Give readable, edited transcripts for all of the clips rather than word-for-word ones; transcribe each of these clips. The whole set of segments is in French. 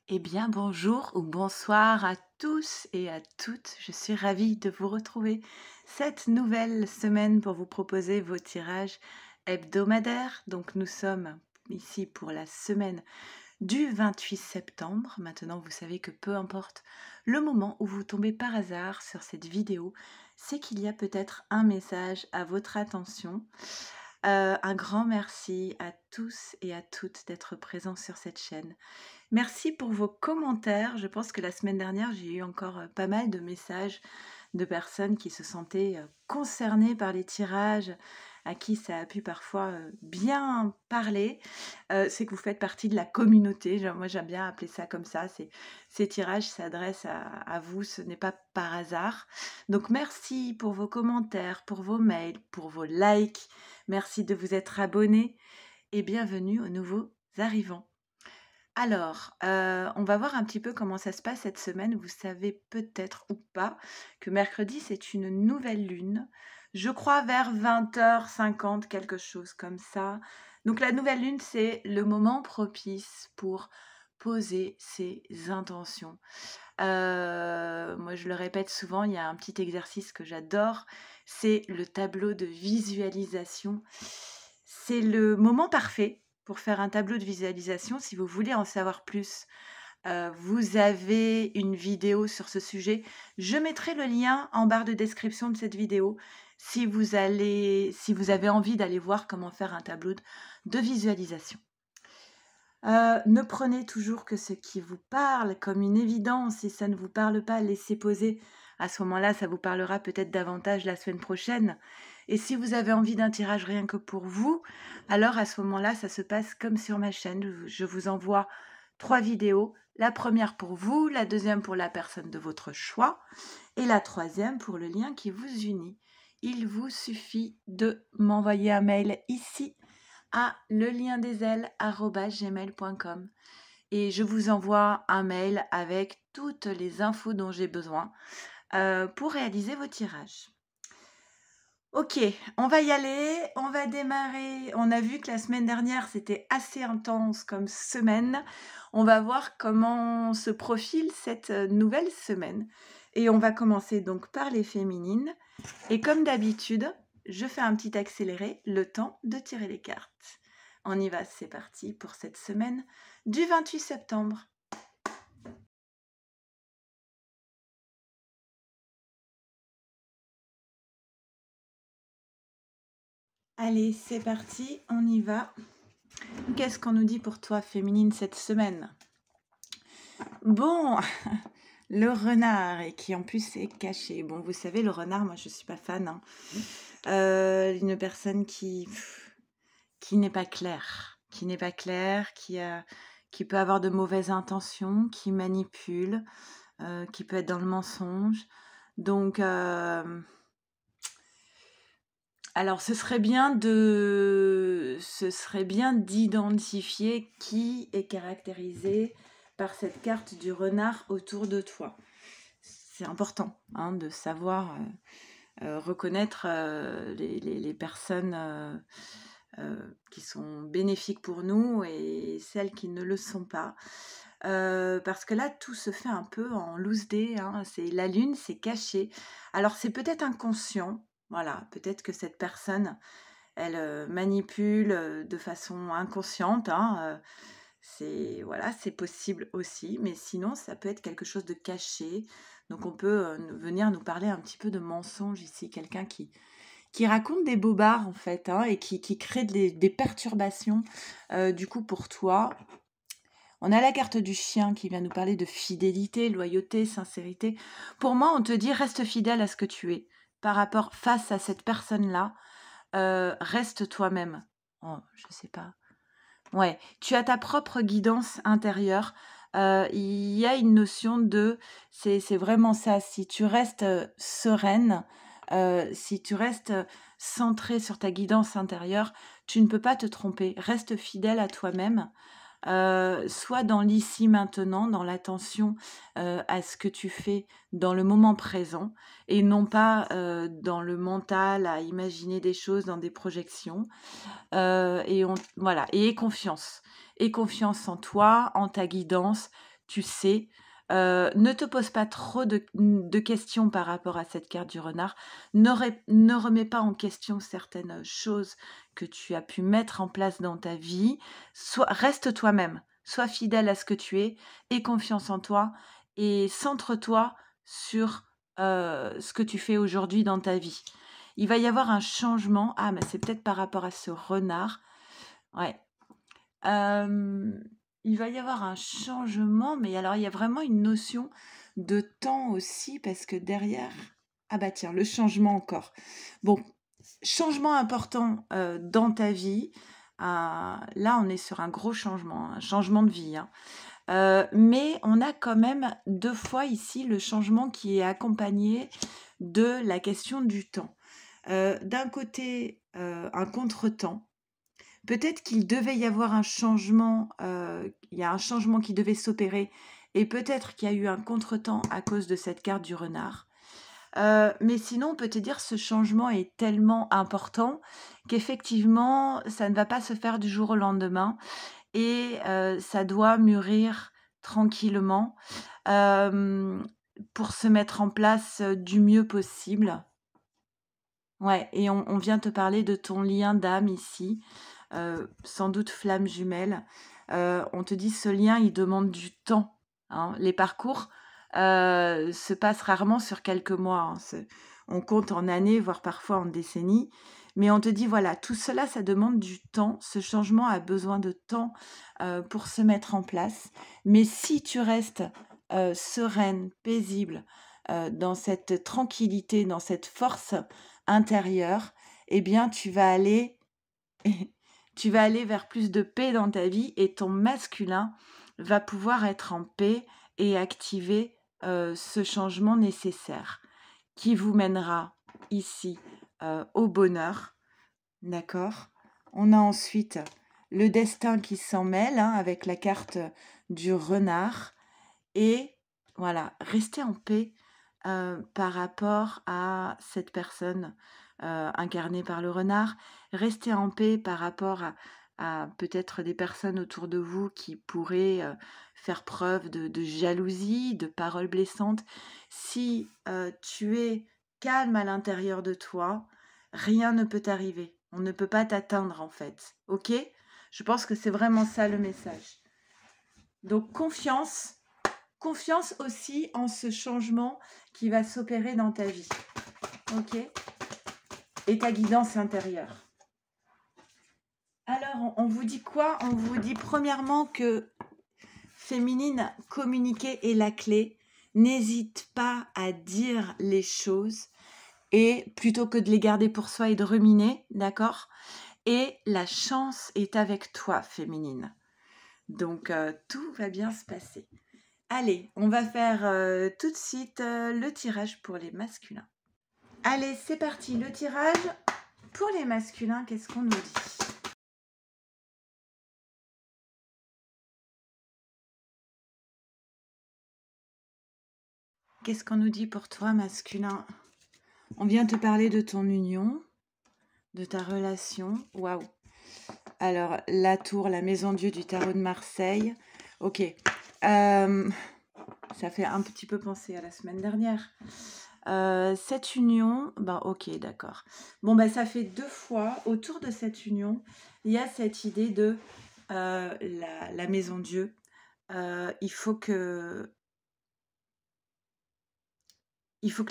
Eh bien, bonjour ou bonsoir à tous et à toutes. Je suis ravie de vous retrouver cette nouvelle semaine pour vous proposer vos tirages hebdomadaires. Donc, nous sommes ici pour la semaine du 28 septembre. Maintenant, vous savez que peu importe le moment où vous tombez par hasard sur cette vidéo, c'est qu'il y a peut-être un message à votre attention. Un grand merci à tous et à toutes d'être présents sur cette chaîne. Merci pour vos commentaires. Je pense que la semaine dernière, j'ai eu encore pas mal de messages de personnes qui se sentaient concernées par les tirages, à qui ça a pu parfois bien parler. C'est que vous faites partie de la communauté. Moi, j'aime bien appeler ça comme ça. Ces tirages s'adressent à vous. Ce n'est pas par hasard. Donc, merci pour vos commentaires, pour vos mails, pour vos likes. Merci de vous être abonnés et bienvenue aux nouveaux arrivants. Alors, on va voir un petit peu comment ça se passe cette semaine. Vous savez peut-être ou pas que mercredi, c'est une nouvelle lune. Je crois vers 20h50, quelque chose comme ça. Donc la nouvelle lune, c'est le moment propice pour poser ses intentions. Moi, je le répète souvent, il y a un petit exercice que j'adore, c'est le tableau de visualisation. C'est le moment parfait pour faire un tableau de visualisation. Si vous voulez en savoir plus, vous avez une vidéo sur ce sujet. Je mettrai le lien en barre de description de cette vidéo si vous avez envie d'aller voir comment faire un tableau de visualisation. Ne prenez toujours que ce qui vous parle comme une évidence. Si ça ne vous parle pas, laissez poser. À ce moment-là, ça vous parlera peut-être davantage la semaine prochaine. Et si vous avez envie d'un tirage rien que pour vous, alors à ce moment-là, ça se passe comme sur ma chaîne. Je vous envoie 3 vidéos. La première pour vous, la deuxième pour la personne de votre choix et la troisième pour le lien qui vous unit. Il vous suffit de m'envoyer un mail ici à leliendesailes@gmail.com et je vous envoie un mail avec toutes les infos dont j'ai besoin pour réaliser vos tirages. Ok, on va y aller, on va démarrer. On a vu que la semaine dernière, c'était assez intense comme semaine. On va voir comment se profile cette nouvelle semaine. Et on va commencer donc par les féminines. Et comme d'habitude, je fais un petit accéléré, le temps de tirer les cartes. On y va, c'est parti pour cette semaine du 28 septembre. Allez, c'est parti, on y va. Qu'est-ce qu'on nous dit pour toi, féminine, cette semaine? Bon, le renard, et qui en plus est caché. Bon, vous savez, le renard, moi, je suis pas fan. Hein. Une personne qui n'est pas claire, qui peut avoir de mauvaises intentions, qui manipule, qui peut être dans le mensonge. Donc, alors, ce serait bien d'identifier qui est caractérisé par cette carte du renard autour de toi. C'est important hein, de savoir reconnaître les personnes qui sont bénéfiques pour nous et celles qui ne le sont pas. Parce que là, tout se fait un peu en loose day. Hein. La lune, c'est caché. Alors, c'est peut-être inconscient. Voilà, peut-être que cette personne, elle manipule de façon inconsciente. Hein. C'est possible aussi. Mais sinon, ça peut être quelque chose de caché. Donc, on peut venir nous parler un petit peu de mensonge ici. Quelqu'un qui raconte des bobards, en fait, hein, et qui crée des perturbations, du coup, pour toi. On a la carte du chien qui vient nous parler de fidélité, loyauté, sincérité. Pour moi, on te dit reste fidèle à ce que tu es. Par rapport face à cette personne-là, reste toi-même. Oh, je sais pas. Ouais, tu as ta propre guidance intérieure. Il y a une notion de, c'est vraiment ça. Si tu restes sereine, si tu restes centrée sur ta guidance intérieure, tu ne peux pas te tromper. Reste fidèle à toi-même. Soit dans l'ici maintenant, dans l'attention à ce que tu fais dans le moment présent et non pas dans le mental à imaginer des choses dans des projections. Voilà, et confiance. Et confiance en toi, en ta guidance. tu sais. Ne te pose pas trop de questions par rapport à cette carte du renard. Ne remets pas en question certaines choses que tu as pu mettre en place dans ta vie. Reste toi-même, sois fidèle à ce que tu es, aie confiance en toi et centre-toi sur ce que tu fais aujourd'hui dans ta vie. Il va y avoir un changement. Ah, mais c'est peut-être par rapport à ce renard. Ouais. Il va y avoir un changement, mais alors il y a vraiment une notion de temps aussi, parce que derrière... Ah bah tiens, le changement encore. Bon, changement important dans ta vie. Là, on est sur un gros changement, un changement de vie, hein. Mais on a quand même 2 fois ici le changement qui est accompagné de la question du temps. D'un côté, un contretemps. Peut-être qu'il devait y avoir un changement, il y a un changement qui devait s'opérer et peut-être qu'il y a eu un contretemps à cause de cette carte du renard. Mais sinon, on peut te dire ce changement est tellement important qu'effectivement, ça ne va pas se faire du jour au lendemain et ça doit mûrir tranquillement, pour se mettre en place, du mieux possible. Ouais, et on vient te parler de ton lien d'âme ici, sans doute flamme jumelle. On te dit ce lien, il demande du temps, hein. Les parcours, se passent rarement sur quelques mois, hein. On compte en années, voire parfois en décennies. Mais on te dit, voilà, tout cela, ça demande du temps. Ce changement a besoin de temps, pour se mettre en place. Mais si tu restes, sereine, paisible, dans cette tranquillité, dans cette force intérieure, eh bien, tu vas aller vers plus de paix dans ta vie et ton masculin va pouvoir être en paix et activer ce changement nécessaire qui vous mènera ici au bonheur. D'accord? On a ensuite le destin qui s'en mêle, hein, avec la carte du renard. Et voilà, restez en paix par rapport à cette personne incarnée par le renard. Restez en paix par rapport à peut-être des personnes autour de vous qui pourraient faire preuve de jalousie, de paroles blessantes. Si tu es calme à l'intérieur de toi, rien ne peut t'arriver. On ne peut pas t'atteindre en fait. Ok? Je pense que c'est vraiment ça le message. Donc confiance aussi en ce changement qui va s'opérer dans ta vie. Ok? Et ta guidance intérieure. Alors, on vous dit quoi? On vous dit premièrement que féminine, communiquer est la clé. N'hésite pas à dire les choses et plutôt que de les garder pour soi et de ruminer, d'accord? Et la chance est avec toi, féminine. Donc, tout va bien se passer. Allez, on va faire tout de suite le tirage pour les masculins. Allez, c'est parti, le tirage pour les masculins, qu'est-ce qu'on nous dit? Qu'est-ce qu'on nous dit pour toi, masculin? On vient te parler de ton union, de ta relation. Waouh! Alors, la tour, la maison Dieu du tarot de Marseille. Ok. Ça fait un petit peu penser à la semaine dernière. Cette union, ben ok, d'accord. Bon, ben ça fait 2 fois, autour de cette union, il y a cette idée de la maison Dieu. Il faut que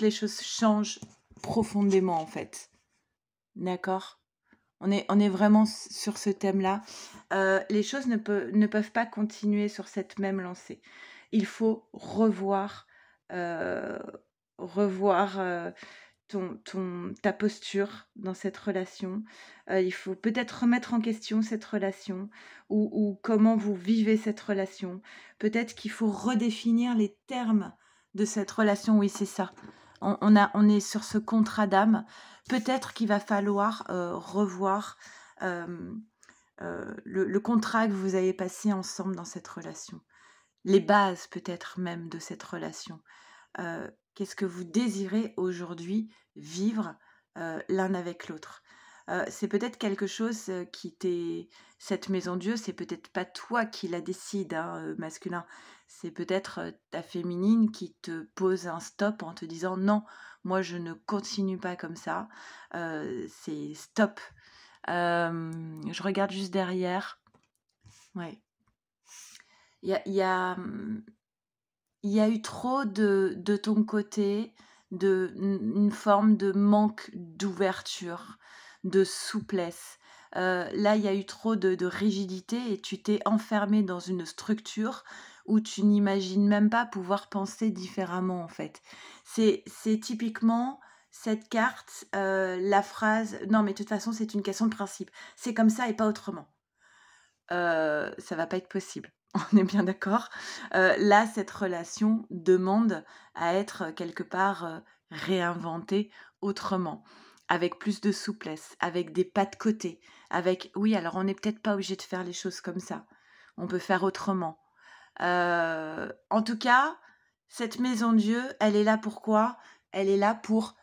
les choses changent profondément, en fait. D'accord? On est vraiment sur ce thème-là. Les choses ne peuvent pas continuer sur cette même lancée. Il faut revoir ta posture dans cette relation. Il faut peut-être remettre en question cette relation ou comment vous vivez cette relation. Peut-être qu'il faut redéfinir les termes de cette relation. Oui, c'est ça. On est sur ce contrat d'âme. Peut-être qu'il va falloir revoir le contrat que vous avez passé ensemble dans cette relation. Les bases peut-être même de cette relation. Qu'est-ce que vous désirez aujourd'hui vivre l'un avec l'autre? c'est peut-être quelque chose qui t'est... Cette maison Dieu, c'est peut-être pas toi qui la décide, hein, masculin. C'est peut-être ta féminine qui te pose un stop en te disant non, moi je ne continue pas comme ça. C'est stop. Je regarde juste derrière. Ouais. Il y a eu trop de ton côté, une forme de manque d'ouverture, de souplesse. Là, il y a eu trop de rigidité et tu t'es enfermé dans une structure où tu n'imagines même pas pouvoir penser différemment, en fait. C'est typiquement cette carte, la phrase, non, mais de toute façon, c'est une question de principe. C'est comme ça et pas autrement. Ça va pas être possible. On est bien d'accord. Là, cette relation demande à être quelque part réinventée autrement, avec plus de souplesse, avec des pas de côté, avec oui, alors on n'est peut-être pas obligé de faire les choses comme ça. On peut faire autrement. En tout cas, cette maison Dieu, elle est là pour quoi? Elle est là pour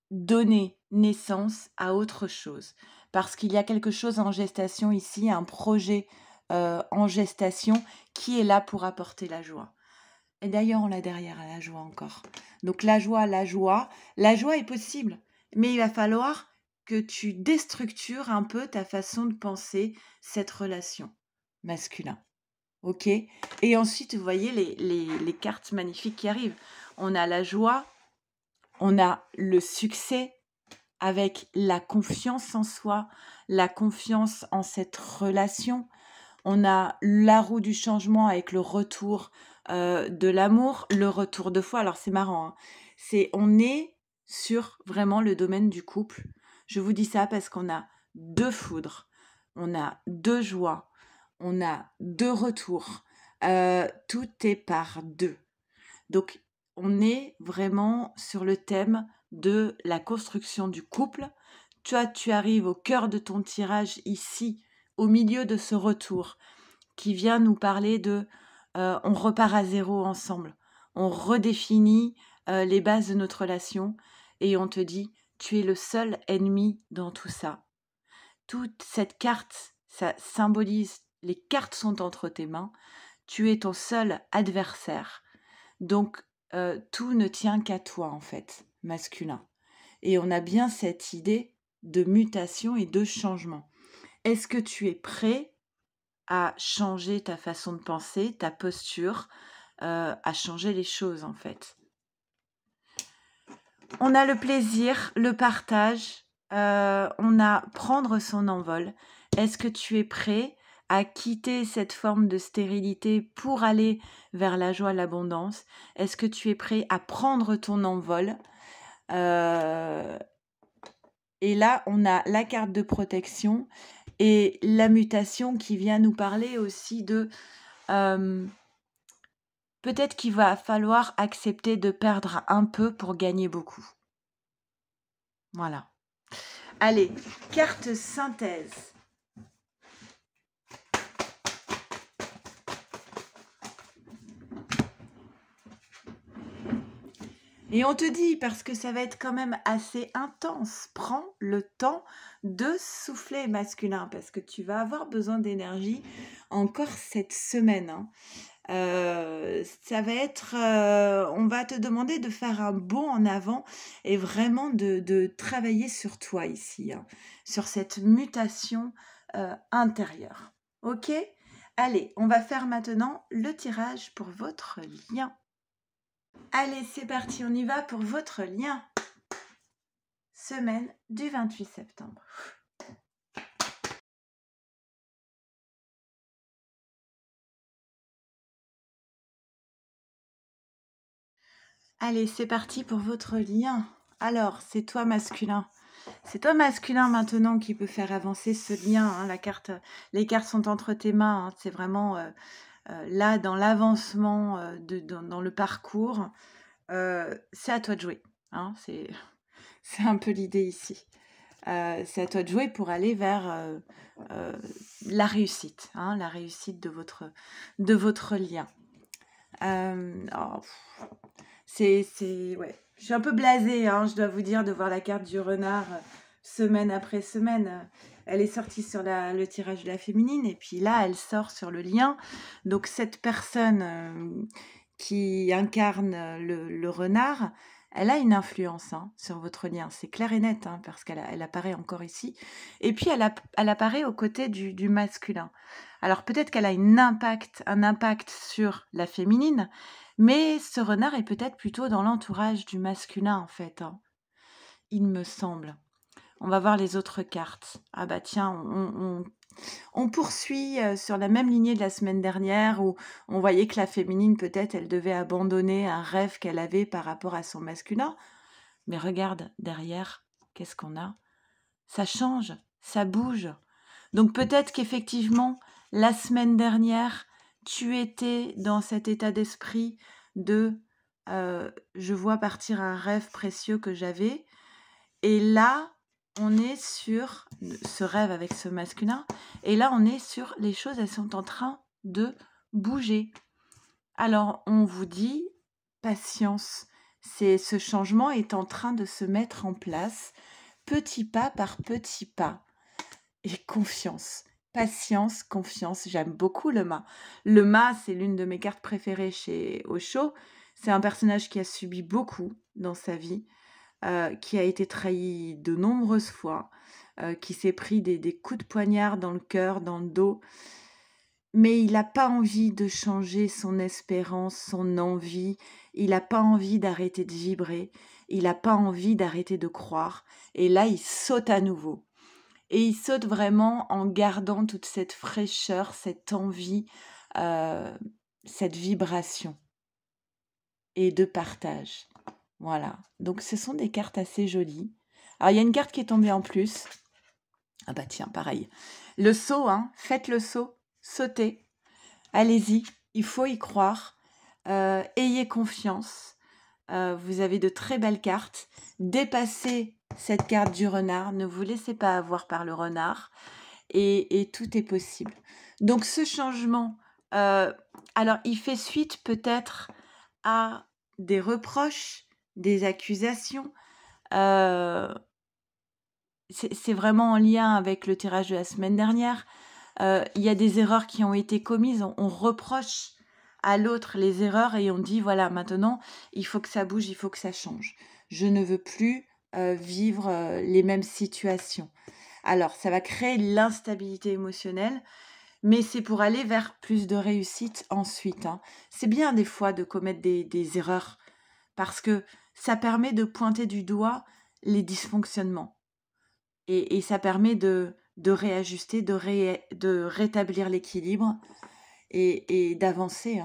donner naissance à autre chose. Parce qu'il y a quelque chose en gestation ici, un projet en gestation qui est là pour apporter la joie. Et d'ailleurs, on l'a derrière la joie encore. Donc la joie est possible. Mais il va falloir que tu déstructures un peu ta façon de penser cette relation masculin. Ok? Et ensuite, vous voyez les cartes magnifiques qui arrivent. On a la joie, on a le succès, avec la confiance en soi, la confiance en cette relation. On a la roue du changement avec le retour de l'amour, le retour de foi. Alors c'est marrant, hein. On est sur vraiment le domaine du couple. Je vous dis ça parce qu'on a 2 foudres, on a 2 joies, on a 2 retours. Tout est par 2. Donc, on est vraiment sur le thème de la construction du couple. Toi, tu arrives au cœur de ton tirage ici, au milieu de ce retour, qui vient nous parler de on repart à zéro ensemble. On redéfinit les bases de notre relation et on te dit tu es le seul ennemi dans tout ça. Toute cette carte, ça symbolise les cartes sont entre tes mains. Tu es ton seul adversaire. Donc, tout ne tient qu'à toi, en fait, masculin. Et on a bien cette idée de mutation et de changement. Est-ce que tu es prêt à changer ta façon de penser, ta posture, à changer les choses, en fait? On a le plaisir, le partage, on a prendre son envol. Est-ce que tu es prêt à quitter cette forme de stérilité pour aller vers la joie, l'abondance? Est-ce que tu es prêt à prendre ton envol? Et là, on a la carte de protection et la mutation qui vient nous parler aussi de peut-être qu'il va falloir accepter de perdre un peu pour gagner beaucoup. Voilà. Allez, carte synthèse. Et on te dit, parce que ça va être quand même assez intense, prends le temps de souffler masculin, parce que tu vas avoir besoin d'énergie encore cette semaine, hein. Ça va être, on va te demander de faire un bond en avant et vraiment de travailler sur toi ici, hein, sur cette mutation intérieure. Ok? Allez, on va faire maintenant le tirage pour votre lien. Allez, c'est parti, on y va pour votre lien. Semaine du 28 septembre. Allez, c'est parti pour votre lien. Alors, c'est toi masculin. C'est toi masculin maintenant qui peut faire avancer ce lien, hein. Les cartes sont entre tes mains, hein. C'est vraiment là dans l'avancement, dans le parcours. C'est à toi de jouer, hein. C'est un peu l'idée ici. C'est à toi de jouer pour aller vers la réussite, hein, la réussite de votre lien. Ouais. Je suis un peu blasée, hein, je dois vous dire, de voir la carte du renard semaine après semaine. Elle est sortie sur le tirage de la féminine et puis là, elle sort sur le lien. Donc cette personne qui incarne le renard, elle a une influence sur votre lien. C'est clair et net parce qu'elle apparaît encore ici. Et puis elle apparaît aux côtés du masculin. Alors peut-être qu'elle a un impact sur la féminine, mais ce renard est peut-être plutôt dans l'entourage du masculin en fait. Il me semble. On va voir les autres cartes. Ah bah tiens, on poursuit sur la même lignée de la semaine dernière où on voyait que la féminine, peut-être, elle devait abandonner un rêve qu'elle avait par rapport à son masculin. Mais regarde, derrière, qu'est-ce qu'on a? Ça change, ça bouge. Donc peut-être qu'effectivement, la semaine dernière, tu étais dans cet état d'esprit de je vois partir un rêve précieux que j'avais. Et là, on est sur ce rêve avec ce masculin. Et là, on est sur les choses, elles sont en train de bouger. Alors, on vous dit, patience. Ce changement est en train de se mettre en place, petit pas par petit pas. Et confiance. Patience, confiance. J'aime beaucoup le mât. Le mât, c'est l'une de mes cartes préférées chez Osho. C'est un personnage qui a subi beaucoup dans sa vie. Qui a été trahi de nombreuses fois, qui s'est pris des coups de poignard dans le cœur, dans le dos. Mais il n'a pas envie de changer son espérance, son envie. Il n'a pas envie d'arrêter de vibrer. Il n'a pas envie d'arrêter de croire. Et là, il saute à nouveau. Et il saute vraiment en gardant toute cette fraîcheur, cette envie, cette vibration et de partage. Voilà, donc ce sont des cartes assez jolies. Alors, il y a une carte qui est tombée en plus. Ah bah tiens, pareil. Le saut, faites le saut, sautez. Allez-y, il faut y croire. Ayez confiance. Vous avez de très belles cartes. Dépassez cette carte du renard. Ne vous laissez pas avoir par le renard. Et tout est possible. Donc, ce changement, alors, il fait suite peut-être à des reproches, des accusations. C'est vraiment en lien avec le tirage de la semaine dernière. Il y a des erreurs qui ont été commises. On reproche à l'autre les erreurs et on dit, voilà, maintenant, il faut que ça bouge, il faut que ça change. Je ne veux plus vivre les mêmes situations. Alors, ça va créer l'instabilité émotionnelle, mais c'est pour aller vers plus de réussite ensuite. C'est bien des fois de commettre des erreurs parce que ça permet de pointer du doigt les dysfonctionnements et ça permet de réajuster, de rétablir l'équilibre et d'avancer.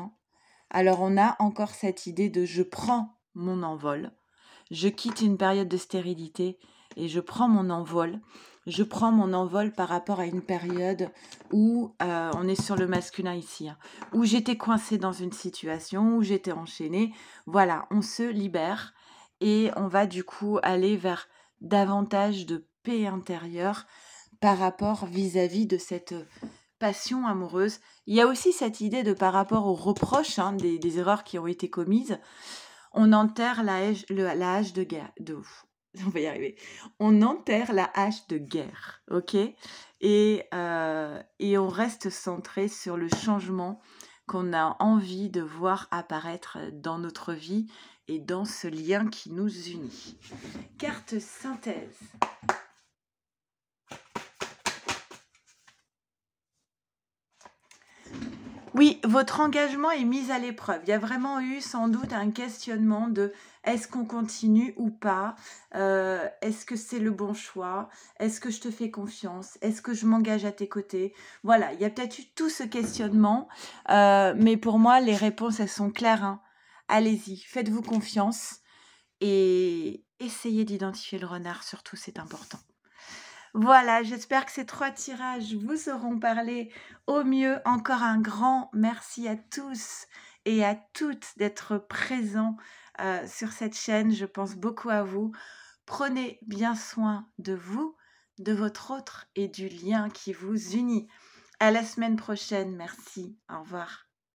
Alors on a encore cette idée de je prends mon envol, je quitte une période de stérilité et je prends mon envol. Je prends mon envol par rapport à une période où, on est sur le masculin ici, où j'étais coincée dans une situation, où j'étais enchaînée. Voilà, on se libère et on va du coup aller vers davantage de paix intérieure par rapport vis-à-vis de cette passion amoureuse. Il y a aussi cette idée de par rapport aux reproches, des erreurs qui ont été commises, on enterre la hache de guerre. On va y arriver. On enterre la hache de guerre, ok? Et on reste centré sur le changement qu'on a envie de voir apparaître dans notre vie et dans ce lien qui nous unit. Carte synthèse. Oui, votre engagement est mis à l'épreuve. Il y a vraiment eu sans doute un questionnement de est-ce qu'on continue ou pas? Est-ce que c'est le bon choix? Est-ce que je te fais confiance? Est-ce que je m'engage à tes côtés? Voilà, il y a peut-être eu tout ce questionnement, mais pour moi, les réponses, elles sont claires. Allez-y, faites-vous confiance et essayez d'identifier le renard, surtout, c'est important. Voilà, j'espère que ces 3 tirages vous auront parlé au mieux. Encore un grand merci à tous et à toutes d'être présents sur cette chaîne. Je pense beaucoup à vous. Prenez bien soin de vous, de votre autre et du lien qui vous unit. À la semaine prochaine. Merci. Au revoir.